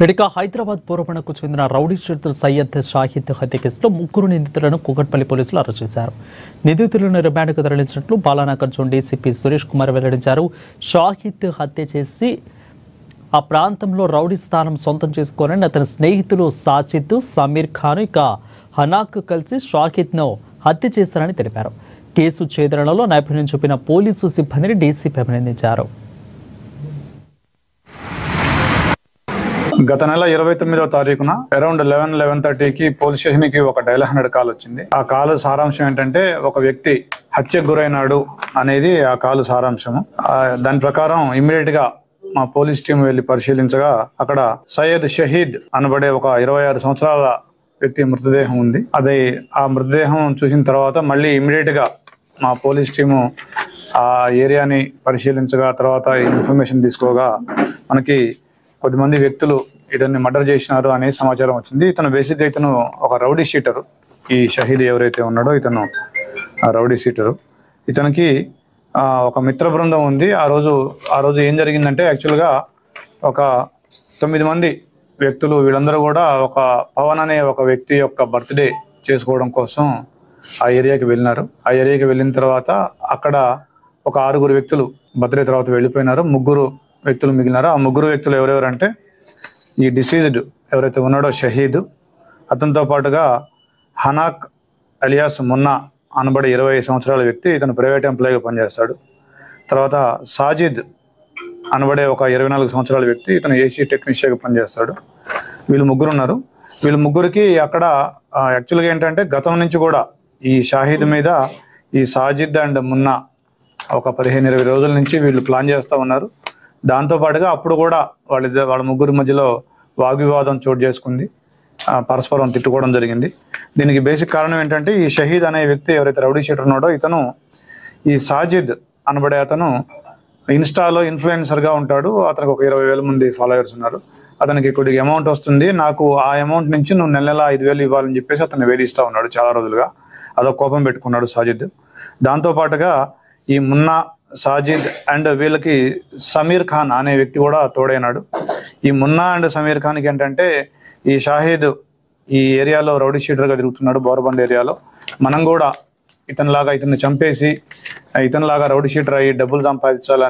ఇక హైదరాబాద్ పూర్వపణకు చెందిన rowdy sheeter Syed Shahid హత్య కేసులో ముగ్గురు నిందితులను కూకట్పల్లి పోలీసులు అరెస్ట్ చేశారు. నిందితులను రిమాండ్కు తరలించినట్లు బాలానగర్ జోన్ డీసీపీ సురేష్ కుమార్ వెల్లడించారు. షాహిద్ హత్య చేసి ఆ ప్రాంతంలో రౌడీ స్థానం సొంతం చేసుకోవాలని అతని స్నేహితులు సాజిద్, సమీర్ ఖాన్ ఇక హనాక్ కలిసి షాహిద్ను హత్య చేశారని తెలిపారు. కేసు ఛేదనలో నైపుణ్యం చూపిన పోలీసు సిబ్బందిని డీసీపీ అభినందించారు. గత నెల 29వ తారీఖున అరౌండ్ 11:30కి పోలీస్ స్టేషన్కి ఒక డయల్ 100 కాల్ వచ్చింది. ఆ కాల్ సారాంశం ఏంటంటే ఒక వ్యక్తి హత్యకు గురైనాడు అనేది ఆ కాల్ సారాంశము. దాని ప్రకారం ఇమ్మీడియట్ గా మా పోలీస్ టీం వెళ్లి పరిశీలించగా అక్కడ సయ్యద్ షహీద్ అనబడే ఒక 26 సంవత్సరాల వ్యక్తి మృతదేహం ఉంది. అది ఆ మృతదేహం చూసిన తర్వాత మళ్ళీ ఇమ్మీడియట్ గా మా పోలీస్ టీము ఆ ఏరియాని పరిశీలించగా తర్వాత ఇన్ఫర్మేషన్ తీసుకోగా మనకి కొద్దిమంది వ్యక్తులు ఇతన్ని మర్డర్ చేసినారు అనే సమాచారం వచ్చింది. ఇతను ఒక రౌడీ షీటరు. ఈ షహీద్ ఎవరైతే ఉన్నాడో ఇతను రౌడీ షీటరు. ఇతనికి ఒక మిత్ర బృందం ఉంది. ఆ రోజు ఏం జరిగిందంటే యాక్చువల్గా ఒక 9 మంది వ్యక్తులు, వీళ్ళందరూ కూడా ఒక పవన్ అనే ఒక వ్యక్తి యొక్క బర్త్డే చేసుకోవడం కోసం ఆ ఏరియాకి వెళ్ళినారు. ఆ ఏరియాకి వెళ్ళిన తర్వాత అక్కడ ఒక 6 వ్యక్తులు బర్త్డే తర్వాత వెళ్ళిపోయినారు. 3 వ్యక్తులు మిగిలినారు. ఆ 3 వ్యక్తులు ఎవరెవరంటే ఈ డిసీజ్డ్ ఎవరైతే ఉన్నాడో షహీద్, అతనితో పాటుగా హనాక్ అలియాస్ మున్నా అనబడే 25 సంవత్సరాల వ్యక్తి, ఇతను ప్రైవేట్ ఎంప్లాయీగా పనిచేస్తాడు. తర్వాత సాజిద్ అనబడే ఒక 24 సంవత్సరాల వ్యక్తి, ఇతను ఏసీ టెక్నీషియన్గా పనిచేస్తాడు. వీళ్ళు 3 ఉన్నారు. వీళ్ళు 3కి అక్కడ యాక్చువల్గా ఏంటంటే గతం నుంచి కూడా ఈ షాహిద్ మీద ఈ సాజిద్ అండ్ మున్నా ఒక 15-20 రోజుల నుంచి వీళ్ళు ప్లాన్ చేస్తూ ఉన్నారు. దాంతోపాటుగా అప్పుడు కూడా వాళ్ళ 3 మధ్యలో వాగ్వివాదం చోటు చేసుకుంది. పరస్పరం తిట్టుకోవడం జరిగింది. దీనికి బేసిక్ కారణం ఏంటంటే ఈ షహీద్ అనే వ్యక్తి ఎవరైతే రౌడీ షీటర్ ఉన్నాడో ఇతను ఈ సాజిద్ అనబడే అతను ఇన్స్టాలో ఇన్ఫ్లుయెన్సర్గా ఉంటాడు. అతనికి ఒక 20,000 మంది ఫాలోవర్స్ ఉన్నారు. అతనికి కొద్దిగా అమౌంట్ వస్తుంది, నాకు ఆ అమౌంట్ నుంచి నువ్వు నెల 5,000 ఇవ్వాలని చెప్పేసి అతను వేధిస్తూ ఉన్నాడు చాలా రోజులుగా. అదొక కోపం పెట్టుకున్నాడు సాజిద్. దాంతోపాటుగా ఈ మున్నా, సాజిద్ అండ్ వీళ్ళకి సమీర్ ఖాన్ అనే వ్యక్తి కూడా తోడైనాడు. ఈ మున్నా అండ్ సమీర్ ఖాన్కి ఏంటంటే ఈ షాహిద్ ఈ ఏరియాలో రౌడీ షీటర్గా తిరుగుతున్నాడు, బోరబండ్ ఏరియాలో. మనం కూడా ఇతనిని చంపేసి ఇతనిలాగా రౌడీ షీటర్ అయ్యి డబ్బులు సంపాదించాలని